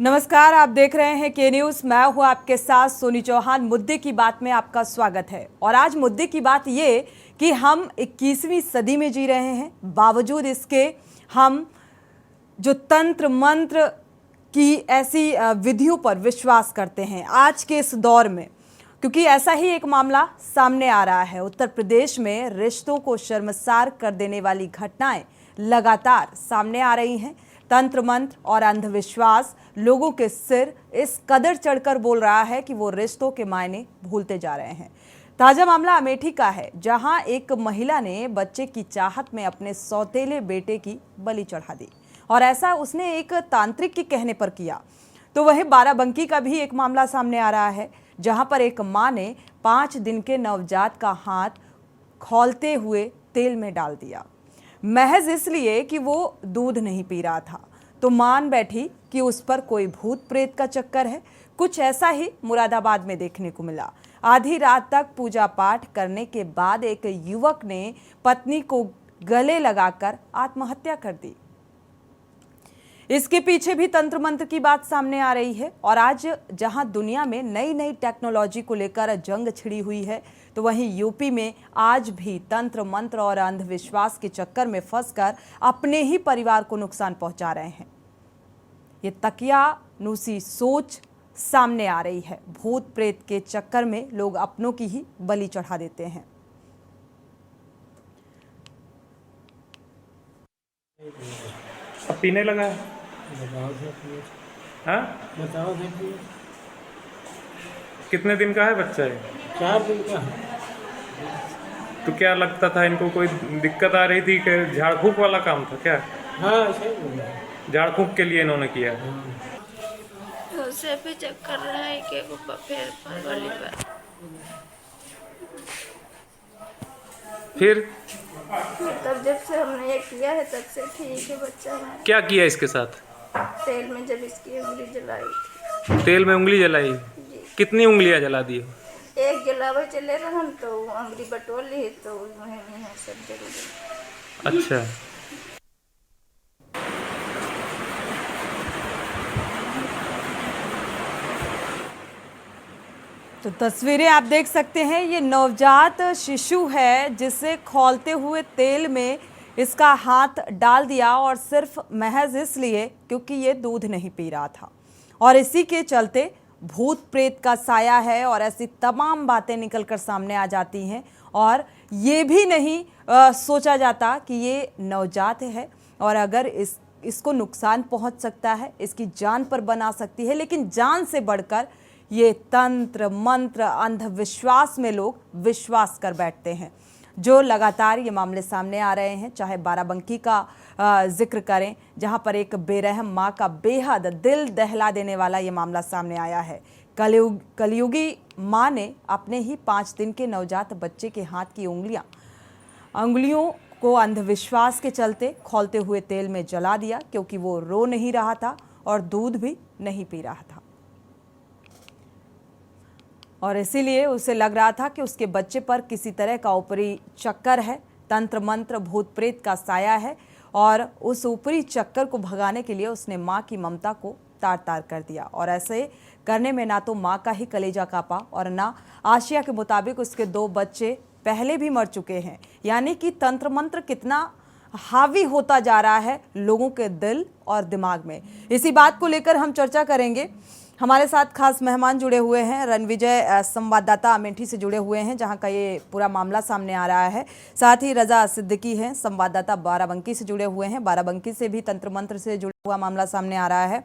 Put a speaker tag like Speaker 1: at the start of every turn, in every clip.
Speaker 1: नमस्कार, आप देख रहे हैं के न्यूज। मैं हूं आपके साथ सोनी चौहान। मुद्दे की बात में आपका स्वागत है। और आज मुद्दे की बात ये कि हम 21वीं सदी में जी रहे हैं, बावजूद इसके हम जो तंत्र मंत्र की ऐसी विधियों पर विश्वास करते हैं आज के इस दौर में। क्योंकि ऐसा ही एक मामला सामने आ रहा है। उत्तर प्रदेश में रिश्तों को शर्मसार कर देने वाली घटनाएं लगातार सामने आ रही हैं। तंत्र मंत्र और अंधविश्वास लोगों के सिर इस कदर चढ़कर बोल रहा है कि वो रिश्तों के मायने भूलते जा रहे हैं। ताजा मामला अमेठी का है, जहां एक महिला ने बच्चे की चाहत में अपने सौतेले बेटे की बलि चढ़ा दी, और ऐसा उसने एक तांत्रिक के कहने पर किया। तो वहीं बाराबंकी का भी एक मामला सामने आ रहा है, जहां पर एक मां ने 5 दिन के नवजात का हाथ खौलते हुए तेल में डाल दिया, महज इसलिए कि वो दूध नहीं पी रहा था। तो मान बैठी कि उस पर कोई भूत प्रेत का चक्कर है। कुछ ऐसा ही मुरादाबाद में देखने को मिला। आधी रात तक पूजा पाठ करने के बाद एक युवक ने पत्नी को गले लगाकर आत्महत्या कर दी। इसके पीछे भी तंत्र मंत्र की बात सामने आ रही है। और आज जहां दुनिया में नई नई टेक्नोलॉजी को लेकर जंग छिड़ी हुई है, तो वहीं यूपी में आज भी तंत्र मंत्र और अंधविश्वास के चक्कर में फंसकर अपने ही परिवार को नुकसान पहुंचा रहे हैं। ये तकियानुसी सोच सामने आ रही है। भूत प्रेत के चक्कर में लोग अपनों की ही बलि चढ़ा देते हैं।
Speaker 2: अब पीने लगा है।
Speaker 3: बताओ सर प्लीज।
Speaker 2: हाँ,
Speaker 3: बताओ सर प्लीज।
Speaker 2: कितने दिन का है बच्चा है?
Speaker 3: 4 दिन का है।
Speaker 2: तो क्या लगता था इनको, कोई दिक्कत आ रही थी कि झाड़ फूक वाला काम था क्या?
Speaker 3: हाँ ऐसे ही बोल रहा है।
Speaker 2: झाड़ फूक के लिए इन्होंने किया।
Speaker 4: उसे भी चेक कर रहा है कि फिर वाली पर
Speaker 2: फिर
Speaker 4: तब जब से हमने ये किया है तब से ठीक है बच्चा है।
Speaker 2: क्या किया इसके साथ?
Speaker 4: तेल में जब इसकी उंगली जलाई थी।
Speaker 2: तेल में उंगली जलाई?
Speaker 4: जी,
Speaker 2: कितनी उंगलियां जला दी?
Speaker 4: एक जलावे चले रहन तो उंगली बटोर ली तो वहीं सब जरूर।
Speaker 2: अच्छा,
Speaker 1: तो तस्वीरें आप देख सकते हैं। ये नवजात शिशु है जिसे खौलते हुए तेल में इसका हाथ डाल दिया, और सिर्फ महज इसलिए क्योंकि ये दूध नहीं पी रहा था। और इसी के चलते भूत प्रेत का साया है, और ऐसी तमाम बातें निकलकर सामने आ जाती हैं। और ये भी नहीं सोचा जाता कि ये नवजात है, और अगर इसको नुकसान पहुंच सकता है, इसकी जान पर बना सकती है। लेकिन जान से बढ़कर ये तंत्र मंत्र अंधविश्वास में लोग विश्वास कर बैठते हैं, जो लगातार ये मामले सामने आ रहे हैं। चाहे बाराबंकी का जिक्र करें, जहां पर एक बेरहम मां का बेहद दिल दहला देने वाला ये मामला सामने आया है। कलयुगी मां ने अपने ही 5 दिन के नवजात बच्चे के हाथ की उंगलियों को अंधविश्वास के चलते खौलते हुए तेल में जला दिया, क्योंकि वो रो नहीं रहा था और दूध भी नहीं पी रहा था। और इसीलिए उसे लग रहा था कि उसके बच्चे पर किसी तरह का ऊपरी चक्कर है, तंत्र मंत्र भूत प्रेत का साया है। और उस ऊपरी चक्कर को भगाने के लिए उसने माँ की ममता को तार तार कर दिया। और ऐसे करने में ना तो माँ का ही कलेजा कांपा, और ना आशिया के मुताबिक उसके 2 बच्चे पहले भी मर चुके हैं। यानी कि तंत्र मंत्र कितना हावी होता जा रहा है लोगों के दिल और दिमाग में। इसी बात को लेकर हम चर्चा करेंगे। हमारे साथ खास मेहमान जुड़े हुए हैं। रणविजय संवाददाता अमेठी से जुड़े हुए हैं, जहां का ये पूरा मामला सामने आ रहा है। साथ ही रजा सिद्दीकी हैं, संवाददाता बाराबंकी से जुड़े हुए हैं। बाराबंकी से भी तंत्र मंत्र से जुड़ा हुआ मामला सामने आ रहा है।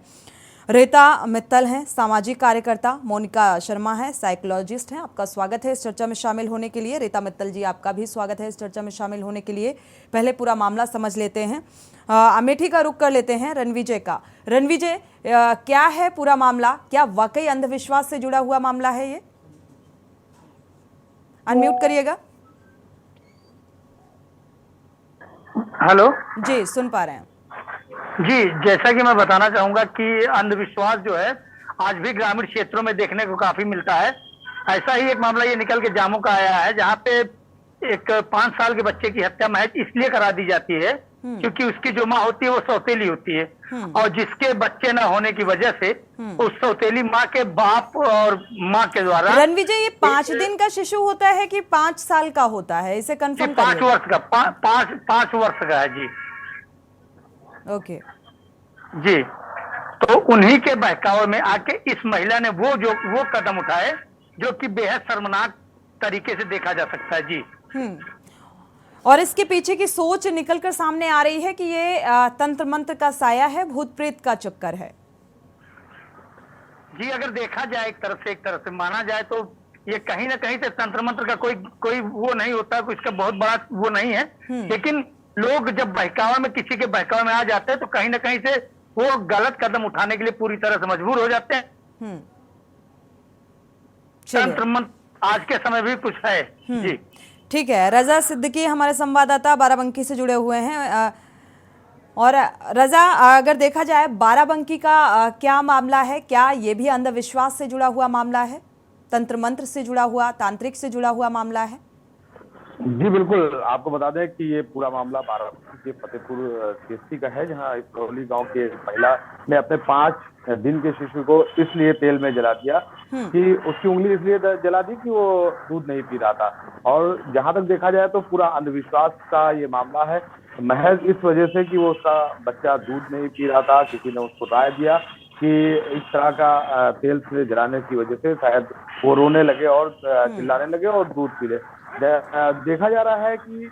Speaker 1: रीता मित्तल हैं, सामाजिक कार्यकर्ता। मोनिका शर्मा है, साइकोलॉजिस्ट हैं। आपका स्वागत है इस चर्चा में शामिल होने के लिए। रीता मित्तल जी, आपका भी स्वागत है इस चर्चा में शामिल होने के लिए। पहले पूरा मामला समझ लेते हैं। अमेठी का रुख कर लेते हैं रणविजय का। रणविजय, क्या है पूरा मामला? क्या वाकई अंधविश्वास से जुड़ा हुआ मामला है ये? अनम्यूट करिएगा।
Speaker 5: हेलो
Speaker 1: जी, सुन पा रहे हैं।
Speaker 5: जी, जैसा कि मैं बताना चाहूंगा कि अंधविश्वास जो है आज भी ग्रामीण क्षेत्रों में देखने को काफी मिलता है। ऐसा ही एक मामला ये निकल के जामू का आया है, जहाँ पे एक 5 साल के बच्चे की हत्या महज इसलिए करा दी जाती है क्योंकि उसकी जो माँ होती है वो सौतेली होती है, और जिसके बच्चे न होने की वजह से उस सौतेली माँ के बाप और माँ के द्वारा
Speaker 1: रणविजय, ये 5 दिन का शिशु होता है कि 5 साल का होता है, इसे कंफर्म
Speaker 5: 5
Speaker 1: करिए।
Speaker 5: वर्ष का, 5 वर्ष का है जी।
Speaker 1: ओके
Speaker 5: जी, तो उन्हीं के बहकावे में आके इस महिला ने वो कदम उठाए जो कि बेहद शर्मनाक तरीके से देखा जा सकता है जी।
Speaker 1: और इसके पीछे की सोच निकलकर सामने आ रही है कि ये तंत्र मंत्र का साया है, भूत प्रेत का चक्कर है।
Speaker 5: जी, अगर देखा जाए एक तरफ से माना जाए तो ये कहीं ना कहीं से तंत्र मंत्र का कोई वो नहीं होता, इसका बहुत बड़ा वो नहीं है, लेकिन लोग जब बहकावा में, किसी के बहकावा में आ जाते हैं तो कहीं ना कहीं से वो गलत कदम उठाने के लिए पूरी तरह से मजबूर हो जाते हैं। तंत्र मंत्र आज के समय भी कुछ है जी।
Speaker 1: ठीक है, रजा सिद्दीकी हमारे संवाददाता बाराबंकी से जुड़े हुए हैं। और रजा, अगर देखा जाए बाराबंकी का क्या मामला है, क्या ये भी अंधविश्वास से जुड़ा हुआ मामला है, तंत्र मंत्र से जुड़ा हुआ, तांत्रिक से जुड़ा हुआ मामला है?
Speaker 6: जी बिल्कुल, आपको बता दें कि ये पूरा मामला बाराबंकी के फतेहपुर केसरी का है, जहां इस कोहली गांव के महिला ने अपने 5 दिन के शिशु को इसलिए तेल में जला दिया कि उसकी उंगली इसलिए जला दी कि वो दूध नहीं पी रहा था। और जहां तक देखा जाए तो पूरा अंधविश्वास का ये मामला है, महज इस वजह से कि वो उसका बच्चा दूध नहीं पी रहा था, किसी ने उसको राय दिया कि इस तरह का तेल से जलाने की वजह से शायद वो रोने लगे और चिल्लाने लगे और दूध पी ले। देखा जा रहा है कि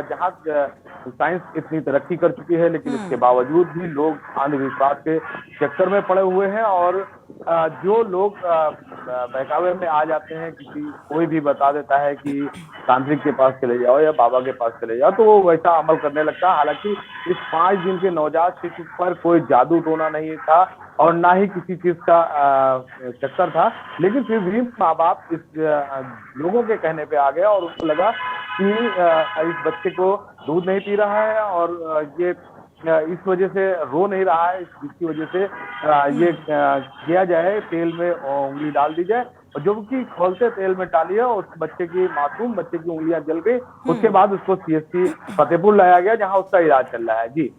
Speaker 6: जहां साइंस इतनी तरक्की कर चुकी है, लेकिन इसके बावजूद भी लोग अंधविश्वास के चक्कर में पड़े हुए हैं। और जो लोग बहकावे में आ जाते हैं, कोई भी बता देता है कि तांत्रिक के पास चले जाओ या बाबा के पास चले जाओ, तो वो वैसा अमल करने लगता है। हालांकि इस 5 दिन के नवजात शिशु पर कोई जादू टोना नहीं था और ना ही किसी चीज का चक्कर था, लेकिन फिर भी माँ बाप इस लोगों के कहने पे आ गया और उसको लगा कि इस बच्चे को दूध नहीं पी रहा है और ये इस वजह से रो नहीं रहा है, जिसकी वजह से ये किया जाए, तेल में उंगली डाल दी जाए, और जो कि खोलते तेल में डाली है और उस बच्चे की उंगलियां जल गई। उसके बाद उसको CHC फतेहपुर लाया गया, जहां उसका इलाज चल रहा है जी।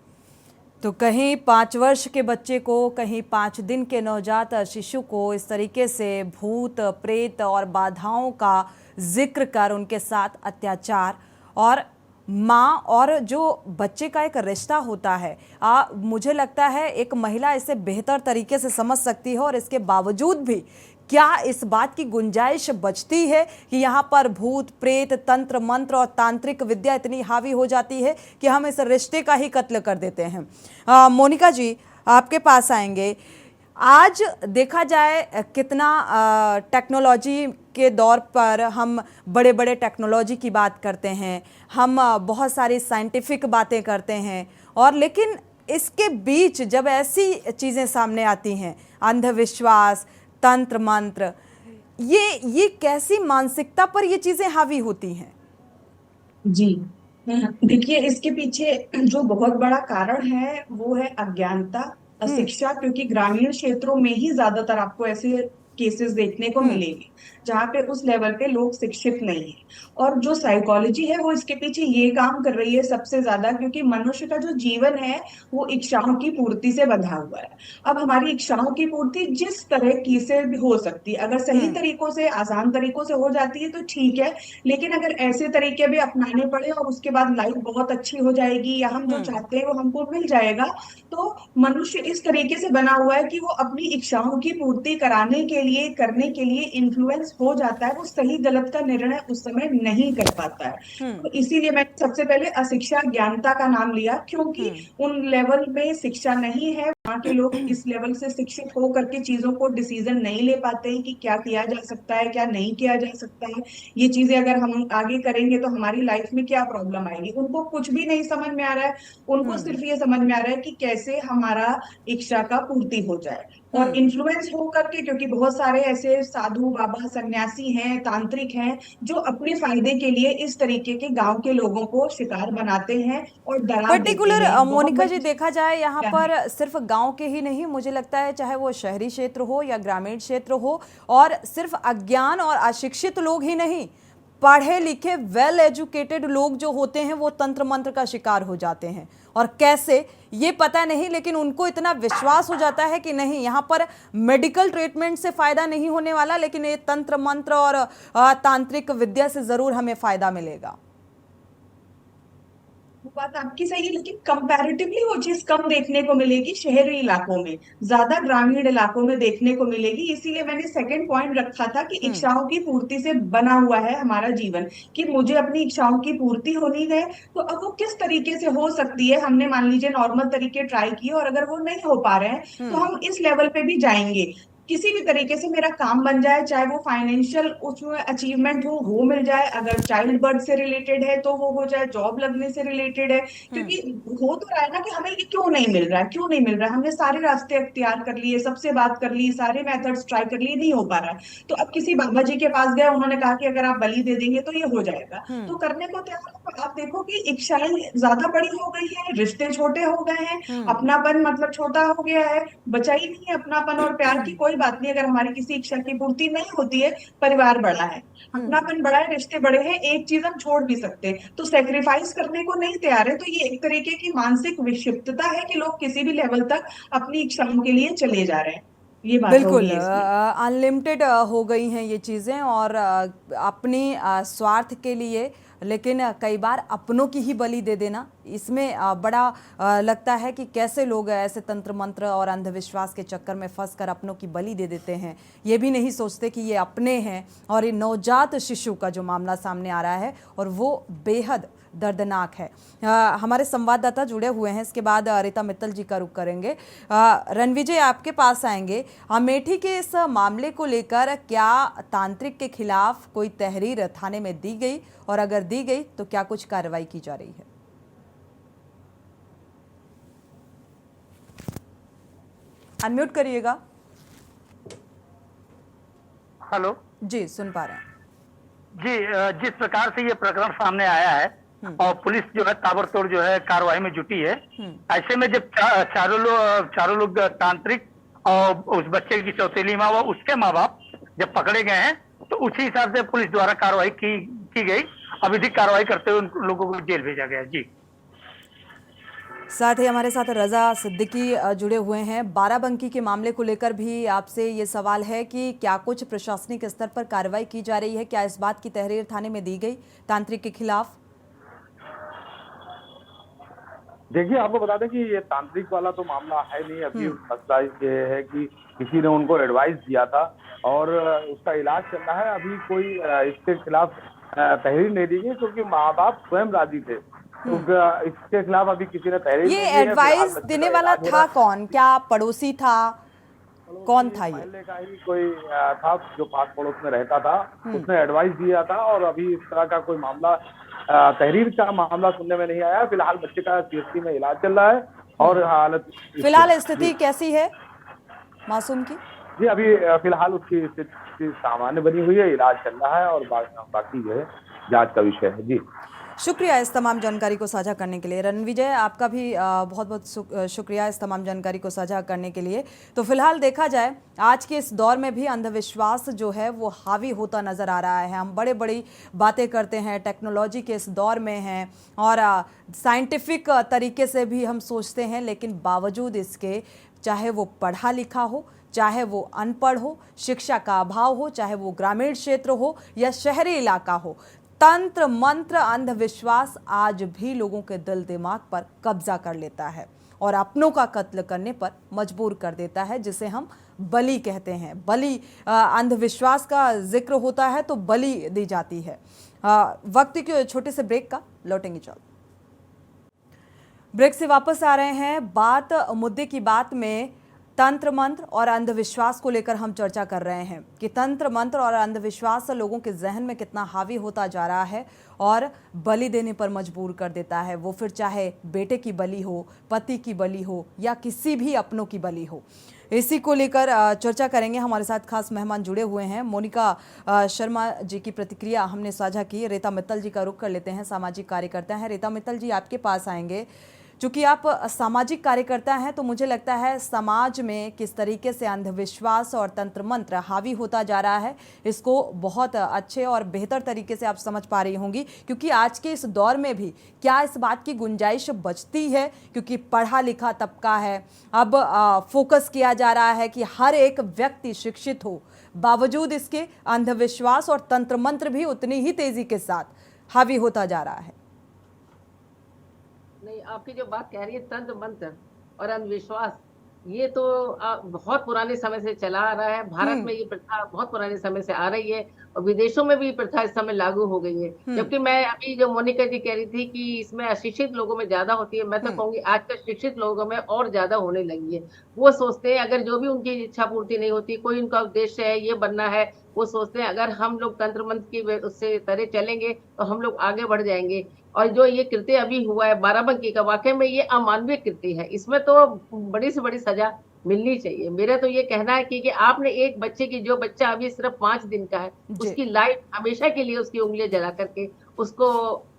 Speaker 1: तो कहीं 5 वर्ष के बच्चे को, कहीं 5 दिन के नवजात शिशु को इस तरीके से भूत प्रेत और बाधाओं का जिक्र कर उनके साथ अत्याचार, और माँ और जो बच्चे का एक रिश्ता होता है, मुझे लगता है एक महिला इसे बेहतर तरीके से समझ सकती है। और इसके बावजूद भी क्या इस बात की गुंजाइश बचती है कि यहाँ पर भूत प्रेत, तंत्र मंत्र और तांत्रिक विद्या इतनी हावी हो जाती है कि हम इस रिश्ते का ही कत्ल कर देते हैं? मोनिका जी, आपके पास आएंगे। आज देखा जाए कितना टेक्नोलॉजी के दौर पर हम बड़े बड़े टेक्नोलॉजी की बात करते हैं, हम बहुत सारी साइंटिफिक बातें करते हैं, और लेकिन इसके बीच जब ऐसी चीज़ें सामने आती हैं, अंधविश्वास, तंत्र मंत्र, ये कैसी मानसिकता पर ये चीजें हावी होती हैं?
Speaker 7: जी देखिए, इसके पीछे जो बहुत बड़ा कारण है वो है अज्ञानता, अशिक्षा, क्योंकि ग्रामीण क्षेत्रों में ही ज्यादातर आपको ऐसे केसेस देखने को मिलेंगे जहाँ पे उस लेवल पे लोग शिक्षित नहीं है। और जो साइकोलॉजी है वो इसके पीछे ये काम कर रही है सबसे ज्यादा, क्योंकि मनुष्य का जो जीवन है वो इच्छाओं की पूर्ति से बंधा हुआ है। अब हमारी इच्छाओं की पूर्ति जिस तरह की से भी हो सकती है, अगर सही तरीकों से, आसान तरीकों से हो जाती है तो ठीक है, लेकिन अगर ऐसे तरीके भी अपनाने पड़े और उसके बाद लाइफ बहुत अच्छी हो जाएगी या हम जो चाहते हैं वो हमको मिल जाएगा, तो मनुष्य इस तरीके से बना हुआ है कि वो अपनी इच्छाओं की पूर्ति करने के लिए इन्फ्लुएंस हो जाता है, वो सही गलत का निर्णय उस समय नहीं कर पाता है। तो इसीलिए मैं सबसे पहले अशिक्षा ज्ञानता का नाम लिया, क्योंकि उन लेवल में शिक्षा नहीं है, वहाँ के लोग इस लेवल से शिक्षित हो करके चीजों को डिसीजन नहीं ले पाते हैं कि क्या किया जा सकता है, क्या नहीं किया जा सकता है। ये चीजें अगर हम आगे करेंगे तो हमारी लाइफ में क्या प्रॉब्लम आएगी, उनको कुछ भी नहीं समझ में आ रहा है। उनको सिर्फ ये समझ में आ रहा है कि कैसे हमारा इच्छा का पूर्ति हो जाए, और इन्फ्लुएंस हो करके, क्योंकि बहुत सारे ऐसे साधु बाबा, सन्यासी हैं, तांत्रिक हैं, जो अपने फायदे के लिए इस तरीके के गांव के लोगों को शिकार बनाते हैं और डरा
Speaker 1: पर्टिकुलर मोनिका जी, देखा जाए यहाँ पर सिर्फ गांव के ही नहीं, मुझे लगता है चाहे वो शहरी क्षेत्र हो या ग्रामीण क्षेत्र हो, और सिर्फ अज्ञान और अशिक्षित लोग ही नहीं, पढ़े लिखे वेल एजुकेटेड लोग जो होते हैं वो तंत्र मंत्र का शिकार हो जाते हैं। और कैसे ये पता नहीं, लेकिन उनको इतना विश्वास हो जाता है कि नहीं, यहाँ पर मेडिकल ट्रीटमेंट से फायदा नहीं होने वाला, लेकिन ये तंत्र मंत्र और तांत्रिक विद्या से जरूर हमें फायदा मिलेगा।
Speaker 7: वो बात आपकी सही है, लेकिन कंपैरेटिवली वो चीज कम देखने को मिलेगी शहरी इलाकों में, ज्यादा ग्रामीण इलाकों में देखने को मिलेगी। इसीलिए मैंने सेकंड पॉइंट रखा था कि इच्छाओं की पूर्ति से बना हुआ है हमारा जीवन, कि मुझे अपनी इच्छाओं की पूर्ति होनी है। तो अब वो किस तरीके से हो सकती है, हमने मान लीजिए नॉर्मल तरीके ट्राई किए और अगर वो नहीं हो पा रहे हैं तो हम इस लेवल पे भी जाएंगे। किसी भी तरीके से मेरा काम बन जाए, चाहे वो फाइनेंशियल उसमें अचीवमेंट हो वो मिल जाए, अगर चाइल्ड बर्थ से रिलेटेड है तो वो हो जाए, जॉब लगने से रिलेटेड है। क्योंकि हो तो रहा है ना कि हमें ये क्यों नहीं मिल रहा है, क्यों नहीं मिल रहा है, हमने सारे रास्ते अख्तियार कर लिए, सबसे बात कर ली, सारे मेथड्स ट्राई कर लिए, नहीं हो पा रहा है। तो अब किसी बाबा जी के पास गए, उन्होंने कहा कि अगर आप बलि दे देंगे तो ये हो जाएगा, तो करने को तैयार हो। आप देखो कि इच्छाएं ज्यादा बड़ी हो गई है, रिश्ते छोटे हो गए हैं, अपनापन मतलब छोटा हो गया है, बचा ही नहीं है अपनापन और प्यार की कोई बात नहीं। अगर हमारी किसी इच्छा की पूर्ति नहीं होती है, परिवार बड़ा है, अपनापन बड़ा है, रिश्ते बड़े हैं, एक चीज हम छोड़ भी सकते हैं, तो सेक्रीफाइस करने को नहीं तैयार है। तो ये एक तरीके की मानसिक विक्षिप्तता है कि लोग किसी भी लेवल तक अपनी इच्छाओं के लिए चले जा रहे हैं। ये बात
Speaker 1: बिल्कुल
Speaker 7: होगी इसमें।
Speaker 1: अनलिमिटेड हो गई हैं ये चीज़ें, और अपनी स्वार्थ के लिए, लेकिन कई बार अपनों की ही बलि दे देना, इसमें बड़ा लगता है कि कैसे लोग ऐसे तंत्र मंत्र और अंधविश्वास के चक्कर में फंसकर अपनों की बलि दे देते हैं। ये भी नहीं सोचते कि ये अपने हैं। और ये नवजात शिशु का जो मामला सामने आ रहा है और वो बेहद दर्दनाक है। हमारे संवाददाता जुड़े हुए हैं, इसके बाद रीता मित्तल जी का रुख करेंगे। रणविजय, आपके पास आएंगे। अमेठी के इस मामले को लेकर क्या तांत्रिक के खिलाफ कोई तहरीर थाने में दी गई, और अगर दी गई तो क्या कुछ कार्रवाई की जा रही है? अनम्यूट करिएगा।
Speaker 5: हेलो
Speaker 1: जी, सुन पा रहे हैं।
Speaker 5: जी, जिस प्रकार से ये प्रकरण सामने आया है और पुलिस जो है ताबड़तोड़ जो है कार्रवाई में जुटी है, ऐसे में जब चारों लोग तांत्रिक और उस बच्चे की सौतेली माँ व उसके माँ बाप जब पकड़े गए हैं, तो उसी हिसाब से पुलिस द्वारा कार्रवाई की गई। अविधिक कार्रवाई करते हुए उन लोगों को जेल भेजा गया। जी,
Speaker 1: साथ ही हमारे साथ रजा सिद्दीकी जुड़े हुए हैं। बाराबंकी के मामले को लेकर भी आपसे ये सवाल है कि क्या कुछ प्रशासनिक स्तर पर कार्रवाई की जा रही है? क्या इस बात की तहरीर थाने में दी गई तांत्रिक के खिलाफ?
Speaker 6: देखिए, आपको बता दें कि ये तांत्रिक वाला तो मामला है नहीं। अभी मसला ये है कि किसी ने उनको एडवाइस दिया था और उसका इलाज चल रहा है। अभी कोई इसके खिलाफ तहरीर नहीं दी गई क्योंकि माँ बाप स्वयं राजी थे। तो इसके खिलाफ अभी किसी ने तहरीर
Speaker 1: ये एडवाइस देने वाला था कौन? क्या पड़ोसी था? कौन था ये?
Speaker 6: मोहल्ले का ही कोई था जो पास पड़ोस में रहता था, उसने एडवाइस दिया था। और अभी इस तरह का कोई मामला, तहरीर का मामला सुनने में नहीं आया। फिलहाल बच्चे का सीएससी में इलाज चल रहा है और हालत
Speaker 1: फिलहाल स्थिति कैसी है मासूम की?
Speaker 6: जी, अभी फिलहाल उसकी स्थिति सामान्य बनी हुई है, इलाज चल रहा है और बाकी जो है जांच का विषय है। जी,
Speaker 1: शुक्रिया इस तमाम जानकारी को साझा करने के लिए। रणविजय, आपका भी बहुत बहुत शुक्रिया इस तमाम जानकारी को साझा करने के लिए। तो फिलहाल देखा जाए, आज के इस दौर में भी अंधविश्वास जो है वो हावी होता नज़र आ रहा है। हम बड़ी बड़ी बातें करते हैं, टेक्नोलॉजी के इस दौर में हैं और साइंटिफिक तरीके से भी हम सोचते हैं, लेकिन बावजूद इसके, चाहे वो पढ़ा लिखा हो, चाहे वो अनपढ़ हो, शिक्षा का अभाव हो, चाहे वो ग्रामीण क्षेत्र हो या शहरी इलाका हो, तंत्र मंत्र अंधविश्वास आज भी लोगों के दिल दिमाग पर कब्जा कर लेता है और अपनों का कत्ल करने पर मजबूर कर देता है, जिसे हम बलि कहते हैं। बलि, अंधविश्वास का जिक्र होता है तो बलि दी जाती है। वक्त के छोटे से ब्रेक का, लौटेंगे जल्द। ब्रेक से वापस आ रहे हैं। मुद्दे की बात में तंत्र मंत्र और अंधविश्वास को लेकर हम चर्चा कर रहे हैं कि तंत्र मंत्र और अंधविश्वास लोगों के जहन में कितना हावी होता जा रहा है और बलि देने पर मजबूर कर देता है। वो फिर चाहे बेटे की बलि हो, पति की बलि हो या किसी भी अपनों की बलि हो। इसी को लेकर चर्चा करेंगे। हमारे साथ खास मेहमान जुड़े हुए हैं। मोनिका शर्मा जी की प्रतिक्रिया हमने साझा की। रीता मित्तल जी का रुख कर लेते हैं, सामाजिक कार्यकर्ता हैं। रीता मित्तल जी, आपके पास आएंगे। चूंकि आप सामाजिक कार्यकर्ता हैं तो मुझे लगता है समाज में किस तरीके से अंधविश्वास और तंत्र मंत्र हावी होता जा रहा है इसको बहुत अच्छे और बेहतर तरीके से आप समझ पा रही होंगी, क्योंकि आज के इस दौर में भी क्या इस बात की गुंजाइश बचती है, क्योंकि पढ़ा लिखा तबका है, अब फोकस किया जा रहा है कि हर एक व्यक्ति शिक्षित हो, बावजूद इसके अंधविश्वास और तंत्र मंत्र भी उतनी ही तेजी के साथ हावी होता जा रहा है।
Speaker 8: नहीं, आपकी जो बात कह रही है तंत्र मंत्र और अंधविश्वास, ये तो बहुत पुराने समय से चला आ रहा है। भारत में ये प्रथा बहुत पुराने समय से आ रही है और विदेशों में भी प्रथा इस समय लागू हो गई है। जबकि मैं अभी जो मोनिका जी कह रही थी कि इसमें अशिक्षित लोगों में ज्यादा होती है, मैं तो कहूंगी आजकल शिक्षित लोगों में और ज्यादा होने लगी है। वो सोचते हैं अगर जो भी उनकी इच्छा पूर्ति नहीं होती, कोई उनका उद्देश्य है ये बनना है, वो सोचते हैं अगर हम लोग तंत्र मंत्र की उससे तरह चलेंगे तो हम लोग आगे बढ़ जाएंगे। और जो ये कृत्य अभी हुआ है बाराबंकी का, वाकई में ये अमानवीय कृत्य है, इसमें तो बड़ी से बड़ी सजा मिलनी चाहिए। मेरा तो ये कहना है कि आपने एक बच्चे की, जो बच्चा अभी सिर्फ 5 दिन का है, उसकी लाइफ हमेशा के लिए उसकी उंगलियां जला करके उसको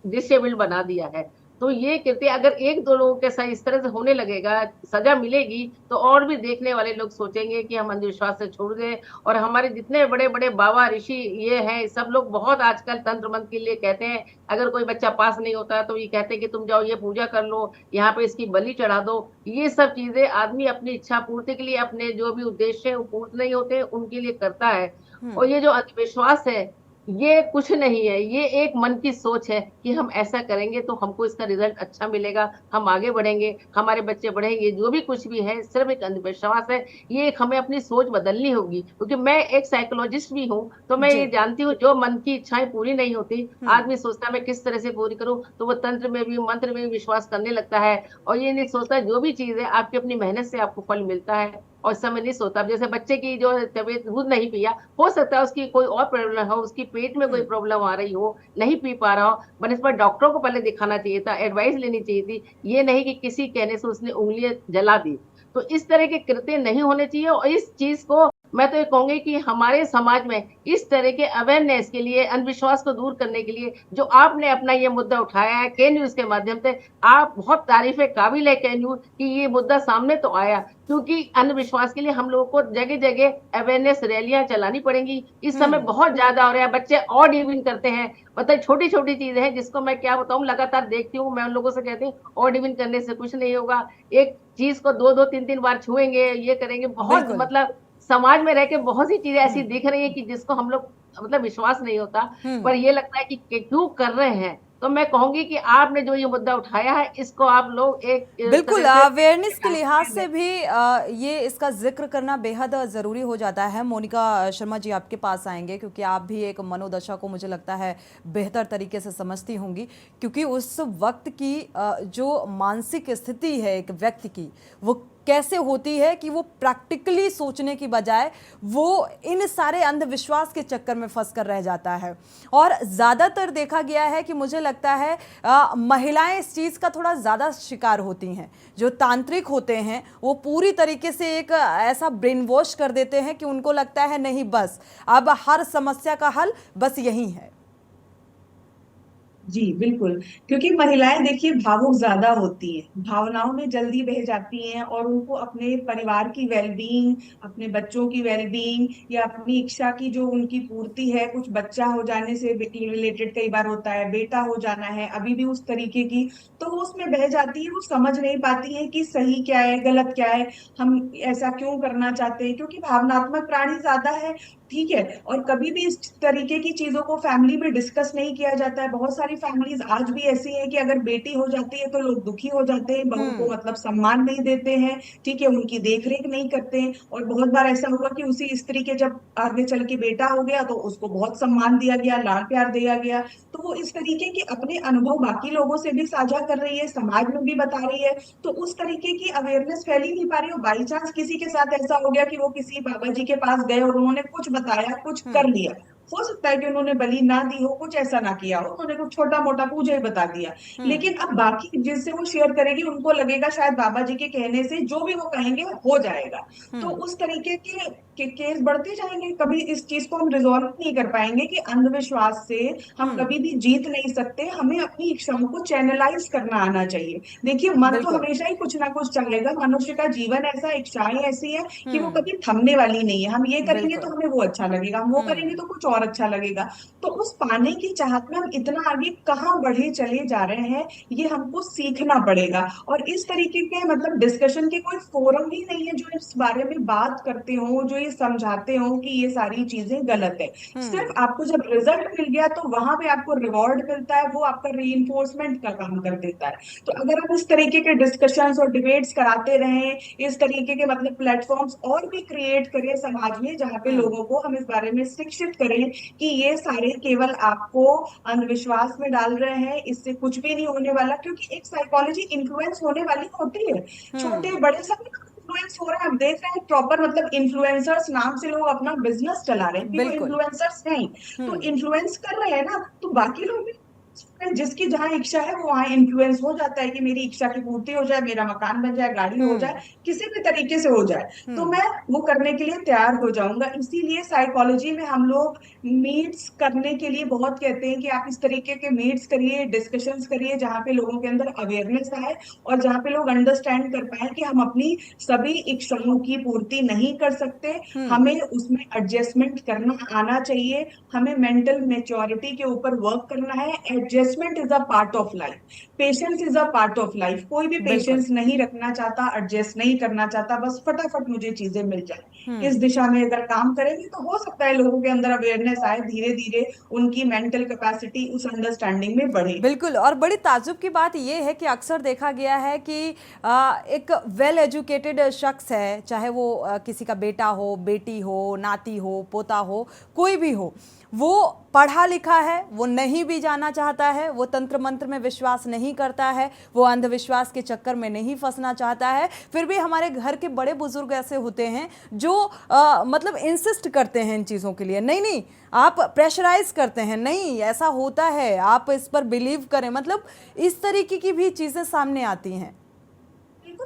Speaker 8: डिसेबल्ड बना दिया है। तो ये कृत्य अगर 1-2 लोगों के साथ इस तरह से होने लगेगा, सजा मिलेगी, तो और भी देखने वाले लोग सोचेंगे कि हम अंधविश्वास से छोड़ दें। और हमारे जितने बड़े बड़े बाबा ऋषि ये हैं, सब लोग बहुत आजकल तंत्र मंत्र के लिए कहते हैं। अगर कोई बच्चा पास नहीं होता तो ये कहते हैं कि तुम जाओ ये पूजा कर लो, यहाँ पे इसकी बलि चढ़ा दो। ये सब चीजें आदमी अपनी इच्छा पूर्ति के लिए, अपने जो भी उद्देश्य है वो पूर्ण नहीं होते उनके लिए करता है। और ये जो अंधविश्वास है ये कुछ नहीं है, ये एक मन की सोच है कि हम ऐसा करेंगे तो हमको इसका रिजल्ट अच्छा मिलेगा, हम आगे बढ़ेंगे, हमारे बच्चे बढ़ेंगे। जो भी कुछ भी है सिर्फ एक अंधविश्वास है। ये एक हमें अपनी सोच बदलनी होगी, क्योंकि मैं एक साइकोलॉजिस्ट भी हूँ, तो मैं ये जानती हूँ जो मन की इच्छाएं पूरी नहीं होती, आदमी सोचता है मैं किस तरह से पूरी करूँ, तो वो तंत्र में भी मंत्र में भी विश्वास करने लगता है। और ये नहीं सोचता जो भी चीज है आपकी अपनी मेहनत से आपको फल मिलता है। और समय नहीं सोता। जैसे बच्चे की जो तबीयत, दूध नहीं पिया, हो सकता है उसकी कोई और प्रॉब्लम हो, उसकी पेट में कोई प्रॉब्लम आ रही हो, नहीं पी पा रहा हो, बनस्पत डॉक्टरों को पहले दिखाना चाहिए था, एडवाइस लेनी चाहिए थी। ये नहीं कि किसी कहने से उसने उंगलियां जला दी। तो इस तरह के कृत्य नहीं होने चाहिए। और इस चीज को मैं तो ये कहूंगी कि हमारे समाज में इस तरह के अवेयरनेस के लिए, अंधविश्वास को दूर करने के लिए जो आपने अपना ये मुद्दा उठाया है के न्यूज के माध्यम से, आप बहुत तारीफ काबिल है के न्यूज कि ये मुद्दा सामने तो आया। क्योंकि अंधविश्वास के लिए हम लोगों को जगह जगह अवेयरनेस रैलियां चलानी पड़ेंगी। इस समय बहुत ज्यादा हो रहा है, बच्चे और डिविन करते हैं। मतलब छोटी छोटी चीजें हैं जिसको मैं क्या बताऊं, लगातार देखती हूँ। मैं उन लोगों से कहती हूँ और डिविन करने से कुछ नहीं होगा, एक चीज को 2-2, 3-3 बार छुएंगे, ये करेंगे। बहुत मतलब समाज में रह के बहुत सी चीजें ऐसी दिख रही है कि जिसको हम लोग मतलब विश्वास नहीं होता, पर ये लगता है कि क्यों कर रहे हैं। तो मैं कहूंगी कि आपने जो ये मुद्दा उठाया है इसको आप लोग एक
Speaker 1: बिल्कुल अवेयरनेस के लिहाज से भी ये इसका जिक्र करना बेहद ज़रूरी हो जाता है। मोनिका शर्मा जी आपके पास आएंगे, क्योंकि आप भी एक मनोदशा को मुझे लगता है बेहतर तरीके से समझती होंगी, क्योंकि उस वक्त की जो मानसिक स्थिति है एक व्यक्ति की, वो कैसे होती है कि वो प्रैक्टिकली सोचने की बजाय वो इन सारे अंधविश्वास के चक्कर में फंस कर रह जाता है। और ज़्यादातर देखा गया है कि मुझे लगता है महिलाएं इस चीज़ का थोड़ा ज़्यादा शिकार होती हैं। जो तांत्रिक होते हैं वो पूरी तरीके से एक ऐसा ब्रेन वॉश कर देते हैं कि उनको लगता है नहीं बस अब हर समस्या का हल बस यही है।
Speaker 7: जी बिल्कुल, क्योंकि महिलाएं देखिए भावुक ज्यादा होती हैं, भावनाओं में जल्दी बह जाती हैं और उनको अपने परिवार की वेलबींग, अपने बच्चों की वेलबींग या अपनी इच्छा की जो उनकी पूर्ति है, कुछ बच्चा हो जाने से रिलेटेड कई बार होता है, बेटा हो जाना है, अभी भी उस तरीके की, तो वो उसमें बह जाती है। वो समझ नहीं पाती है कि सही क्या है, गलत क्या है, हम ऐसा क्यों करना चाहते हैं, क्योंकि भावनात्मक प्राणी ज्यादा है। ठीक है, और कभी भी इस तरीके की चीजों को फैमिली में डिस्कस नहीं किया जाता है। बहुत सारी फैमिलीज आज भी ऐसी हैं कि अगर बेटी हो जाती है तो लोग दुखी हो जाते हैं, बहू को मतलब सम्मान नहीं देते हैं, ठीक है, उनकी देखरेख नहीं करते हैं। और बहुत बार ऐसा हुआ कि उसी स्त्री के जब आगे चल के बेटा हो गया तो उसको बहुत सम्मान दिया गया, लाड प्यार दिया गया। तो वो इस तरीके के अपने अनुभव बाकी लोगों से भी साझा कर रही है, समाज में भी बता रही है, तो उस तरीके की अवेयरनेस फैल ही नहीं पा रही। और बाई चांस किसी के साथ ऐसा हो गया कि वो किसी बाबा जी के पास गए और उन्होंने कुछ बताया, कुछ कर लिया, हो सकता है कि उन्होंने बलि ना दी हो, कुछ ऐसा ना किया हो, उन्होंने कुछ छोटा मोटा पूजा ही बता दिया, लेकिन अब बाकी जिससे वो शेयर करेगी उनको लगेगा शायद बाबा जी के कहने से जो भी वो कहेंगे हो जाएगा। तो उस तरीके केस बढ़ते जाएंगे। कभी इस चीज को हम रिजॉल्व नहीं कर पाएंगे कि अंधविश्वास से हम कभी भी जीत नहीं सकते। हमें अपनी इच्छाओं को चैनलाइज करना आना चाहिए। देखिए, मन तो
Speaker 1: बिल्कुल।
Speaker 7: हमेशा ही कुछ ना कुछ चलेगा। मनुष्य का जीवन ऐसा, इच्छाएं ऐसी है कि वो कभी थमने वाली नहीं है। हम ये करेंगे तो
Speaker 1: बिल्कुल।
Speaker 7: हमें वो अच्छा लगेगा, हम वो करेंगे तो कुछ और अच्छा लगेगा। तो उस पाने की चाहत में हम इतना आगे कहाँ बढ़े चले जा रहे हैं, ये हमको सीखना पड़ेगा। और इस तरीके के मतलब डिस्कशन के कोई फोरम ही नहीं है जो इस बारे में बात करते हो, जो ये समझाते हो कि ये सारी चीजें गलत है। सिर्फ आपको जब रिजल्ट मिल गया तो वहां पे आपको रिवॉर्ड मिलता है, वो आपका रीइंफोर्समेंट का काम कर देता है। तो अगर हम इस तरीके के डिस्कशंस और डिबेट्स कराते रहें, इस तरीके के मतलब प्लेटफॉर्म्स और भी क्रिएट करें समाज में, जहाँ पे लोगों को हम इस बारे में शिक्षित करें कि ये सारे केवल आपको अंधविश्वास में डाल रहे हैं, इससे कुछ भी नहीं होने वाला। क्योंकि एक साइकोलॉजी इन्फ्लुएंस होने वाली होती है, छोटे बड़े सब इन्फ्लुएंस हो रहा है। हम देख रहे हैं प्रॉपर मतलब इन्फ्लुएंसर्स नाम से लोग अपना बिजनेस चला रहे हैं कि वो
Speaker 1: बिल्कुल।
Speaker 7: इन्फ्लुएंसर्स नहीं, तो इन्फ्लुएंस कर रहे हैं ना, तो बाकी लोग भी जिसकी जहाँ इच्छा है वो वहाँ इन्फ्लुएंस हो जाता है कि मेरी इच्छा की पूर्ति हो जाए, मेरा मकान बन जाए, गाड़ी हो जाए, किसी भी तरीके से हो जाए, तो मैं वो करने के लिए तैयार हो जाऊंगा। इसीलिए साइकोलॉजी में हम लोग मीट्स करने के लिए बहुत कहते हैं कि आप इस तरीके के मीट्स करिए, डिस्कशंस करिए, जहाँ पे लोगों के अंदर अवेयरनेस आए और जहाँ पे लोग अंडरस्टैंड कर पाए कि हम अपनी सभी इच्छाओं की पूर्ति नहीं कर सकते, हमें उसमें एडजस्टमेंट करना आना चाहिए, हमें मेंटल मेच्योरिटी के ऊपर वर्क करना है। Adjustment is a part of life, patience is a part of life. कोई भी पेशेंस नहीं रखना चाहता, एडजस्ट नहीं करना चाहता, बस फटाफट मुझे चीजें मिल जाए। इस दिशा में अगर काम करेंगे तो हो सकता है लोगों के अंदर अवेयरनेस आए, धीरे धीरे उनकी मेंटल कैपेसिटी उस अंडरस्टैंडिंग में बढ़े।
Speaker 1: बिल्कुल। और बड़ी ताज्जुब की बात यह है कि अक्सर देखा गया है कि एक वेल एजुकेटेड शख्स है, चाहे वो किसी का बेटा हो, बेटी हो, नाती हो, पोता हो, कोई भी हो, वो पढ़ा लिखा है, वो नहीं भी जाना चाहता है, वो तंत्र मंत्र में विश्वास नहीं करता है, वो अंधविश्वास के चक्कर में नहीं फंसना चाहता है। फिर भी हमारे घर के बड़े बुजुर्ग ऐसे होते हैं जो मतलब इंसिस्ट करते हैं इन चीज़ों के लिए, नहीं नहीं आप प्रेशराइज करते हैं, नहीं ऐसा होता है, आप इस पर बिलीव करें, मतलब इस तरीके की भी चीज़ें सामने आती हैं।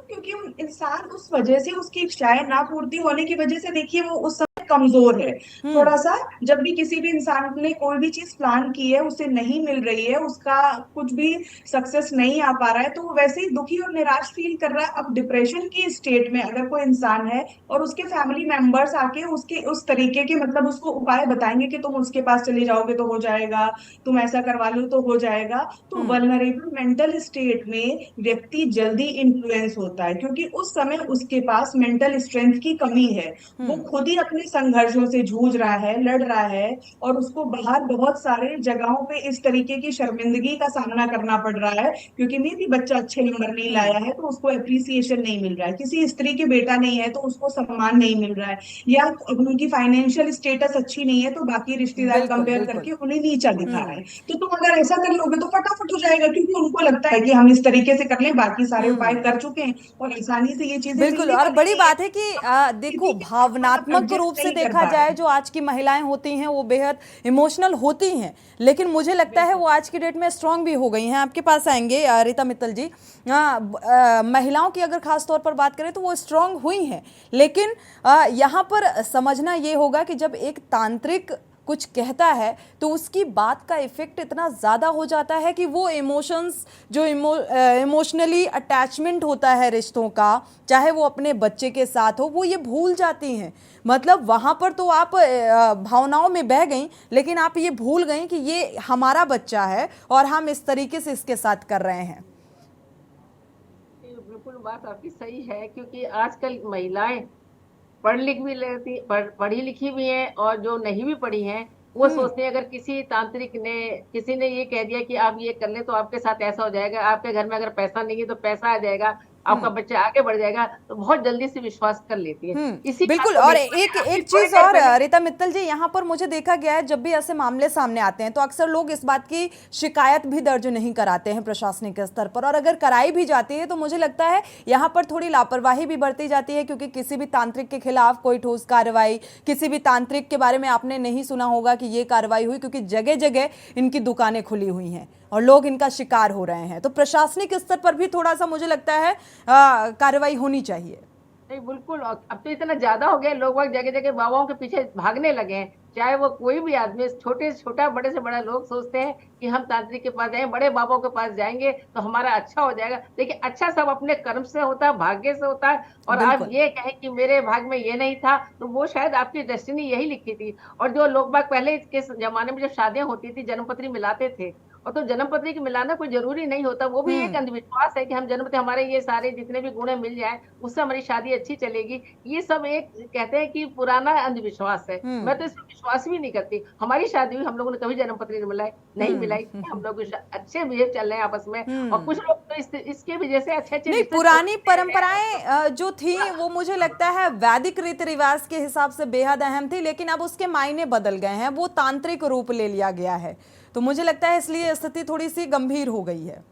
Speaker 7: क्योंकि इंसान उस वजह से, उसकी इच्छाएं ना पूर्ति होने की वजह से, देखिए वो उस समय कमजोर है थोड़ा सा। जब भी किसी भी इंसान ने कोई भी चीज प्लान की है, उसे नहीं मिल रही है, उसका कुछ भी सक्सेस नहीं आ पा रहा है, तो वो वैसे ही दुखी और निराश फील कर रहा है। अब डिप्रेशन की स्टेट में अगर कोई इंसान है और उसके फैमिली मेंबर्स आके उसके उस तरीके के मतलब उसको उपाय बताएंगे कि तुम उसके पास चले जाओगे तो हो जाएगा, तुम ऐसा करवा लो तो हो जाएगा, तो वल्नरेबल मेंटल स्टेट में व्यक्ति जल्दी इन्फ्लुएंस होता है, क्योंकि उस समय उसके पास मेंटल स्ट्रेंथ की कमी है। वो खुद ही अपने संघर्षों से जूझ रहा है, लड़ रहा है, और उसको बाहर बहुत सारे जगहों पे इस तरीके की शर्मिंदगी का सामना करना पड़ रहा है, क्योंकि मेरी बच्चा अच्छे नंबर नहीं लाया है तो उसको अप्रिसिएशन नहीं मिल रहा है, किसी स्त्री के बेटा नहीं है तो उसको सम्मान नहीं मिल रहा है, या उनकी फाइनेंशियल स्टेटस अच्छी नहीं है तो बाकी रिश्तेदार कंपेयर करके उन्हें नीचा दिखा रहा है। तो तुम अगर ऐसा कर लोगे तो फटाफट हो जाएगा, क्योंकि उनको लगता है कि हम इस तरीके से कर लें, बाकी सारे उपाय कर चुके हैं और आसानी से ये चीजें
Speaker 1: बिल्कुल। और बड़ी बात है कि देखो, भावनात्मक रूप से देखा जाए जो आज की महिलाएं होती हैं वो बेहद इमोशनल होती हैं, लेकिन मुझे लगता है वो आज की डेट में स्ट्रांग भी हो गई हैं। आपके पास आएंगे रीता मित्तल जी। महिलाओं की अगर खास तौर पर बात करें तो वो स्ट्रांग हुई हैं, लेकिन यहाँ पर समझना ये होगा कि जब एक तांत्रिक कुछ कहता है तो उसकी बात का इफेक्ट इतना ज़्यादा हो जाता है कि वो इमोशंस, जो इमोशनली अटैचमेंट होता है रिश्तों का, चाहे वो अपने बच्चे के साथ हो, वो ये भूल जाती हैं। मतलब वहाँ पर तो आप भावनाओं में बह गई, लेकिन आप ये भूल गई कि ये हमारा बच्चा है और हम इस तरीके से इसके साथ कर रहे हैं।
Speaker 8: बिल्कुल बात आपकी सही है, क्योंकि आजकल महिलाएं पढ़ी लिखी भी हैं, और जो नहीं भी पढ़ी हैं वो सोचते हैं अगर किसी ने ये कह दिया कि आप ये कर ले तो आपके साथ ऐसा हो जाएगा, आपके घर में अगर पैसा नहीं है तो पैसा आ जाएगा, आपका बच्चा आगे बढ़ जाएगा, तो बहुत जल्दी से विश्वास कर लेती है। इसी
Speaker 1: बिल्कुल। और एक चीज और रीता मित्तल जी, यहाँ पर मुझे देखा गया है जब भी ऐसे मामले सामने आते हैं तो अक्सर लोग इस बात की शिकायत भी दर्ज नहीं कराते हैं प्रशासनिक स्तर पर, और अगर कराई भी जाती है तो मुझे लगता है यहाँ पर थोड़ी लापरवाही भी बरती जाती है, क्योंकि किसी भी तांत्रिक के खिलाफ कोई ठोस कार्रवाई, किसी भी तांत्रिक के बारे में आपने नहीं सुना होगा कि ये कार्रवाई हुई, क्योंकि जगह जगह इनकी दुकानें खुली हुई हैं और लोग इनका शिकार हो रहे हैं। तो प्रशासनिक स्तर पर भी थोड़ा सा मुझे लगता है कार्रवाई होनी चाहिए।
Speaker 8: नहीं बिल्कुल, और अब तो इतना ज्यादा हो गया, लोग वक्त जगह जगह बाबाओं के पीछे भागने लगे हैं। चाहे वो कोई भी आदमी, छोटे से छोटा, बड़े से बड़ा, लोग सोचते हैं कि हम तांत्रिक के पास जाएं, बड़े बाबाओं के पास जाएंगे तो हमारा अच्छा हो जाएगा। देखिए, अच्छा सब अपने कर्म से होता है, भाग्य से होता है। और आप
Speaker 1: बिल्कुल।
Speaker 8: ये कहें कि मेरे भाग में ये नहीं था, तो वो शायद आपकी डेस्टिनी यही लिखी थी। और जो लोग बाग पहले के जमाने में जब शादियां होती थी, जन्मपत्री मिलाते थे, और तो जन्मपत्री की मिलाना कोई जरूरी नहीं होता, वो भी एक अंधविश्वास है कि हम जन्मपत्री, हमारे ये सारे जितने भी गुण मिल जाए उससे हमारी शादी अच्छी चलेगी। ये सब एक कहते हैं कि पुराना अंधविश्वास है। मैं तो इसमें विश्वास भी नहीं करती। हमारी शादी हुई, हम लोगों ने कभी जन्मपत्री नहीं मिलाई। हम लोग अच्छे बिहेव चल रहे हैं आपस में, और कुछ लोग तो इसके वजह से अच्छे
Speaker 1: नहीं, पुरानी परंपराएं जो थी वो मुझे लगता है वैदिक रीति रिवाज के हिसाब से बेहद अहम थी, लेकिन अब उसके मायने बदल गए हैं, वो तांत्रिक रूप ले लिया गया है। तो मुझे लगता है इसलिए स्थिति थोड़ी सी गंभीर हो गई है।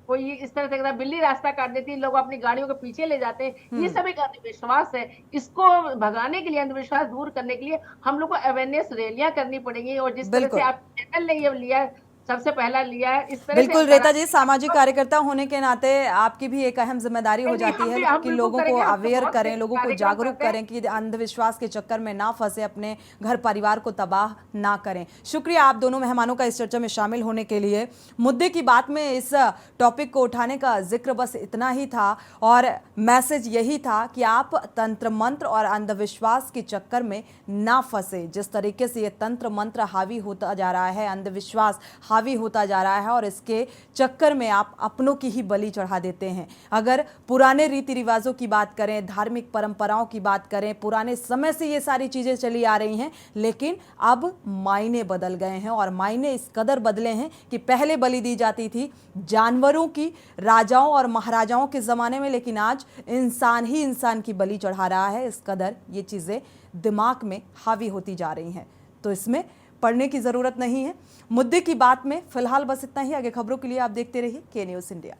Speaker 8: कोई इस तरह से बिल्ली रास्ता काट देती है, लोग अपनी गाड़ियों के पीछे ले जाते हैं। ये सब एक अंधविश्वास है। इसको भगाने के लिए, अंधविश्वास दूर करने के लिए हम लोग को अवेयरनेस रैलियां करनी पड़ेंगी। और जिस तरह से आप चैनल ने ये लिया, सबसे पहला लिया है, इस तरह
Speaker 1: बिल्कुल रेता जी, सामाजिक कार्यकर्ता होने के नाते आपकी भी एक अहम जिम्मेदारी हो जाती है कि लोगों को अवेयर करें, लोगों को जागरूक करें कि अंधविश्वास के चक्कर में ना फंसे, अपने घर परिवार को तबाह ना करें। शुक्रिया आप दोनों मेहमानों का इस चर्चा में शामिल होने के लिए। मुद्दे की बात में इस टॉपिक को उठाने का जिक्र बस इतना ही था, और मैसेज यही था कि आप तंत्र मंत्र और अंधविश्वास के चक्कर में ना फंसे। जिस तरीके से ये तंत्र मंत्र हावी होता जा रहा है, अंधविश्वास हावी होता जा रहा है, और इसके चक्कर में आप अपनों की ही बलि चढ़ा देते हैं। अगर पुराने रीति रिवाजों की बात करें, धार्मिक परंपराओं की बात करें, पुराने समय से ये सारी चीजें चली आ रही हैं, लेकिन अब मायने बदल गए हैं। और मायने इस कदर बदले हैं कि पहले बलि दी जाती थी जानवरों की, राजाओं और महाराजाओं के जमाने में, लेकिन आज इंसान ही इंसान की बलि चढ़ा रहा है। इस कदर ये चीजें दिमाग में हावी होती जा रही हैं, तो इसमें पढ़ने की जरूरत नहीं है। मुद्दे की बात में फिलहाल बस इतना ही। आगे खबरों के लिए आप देखते रहिए के न्यूज़ इंडिया।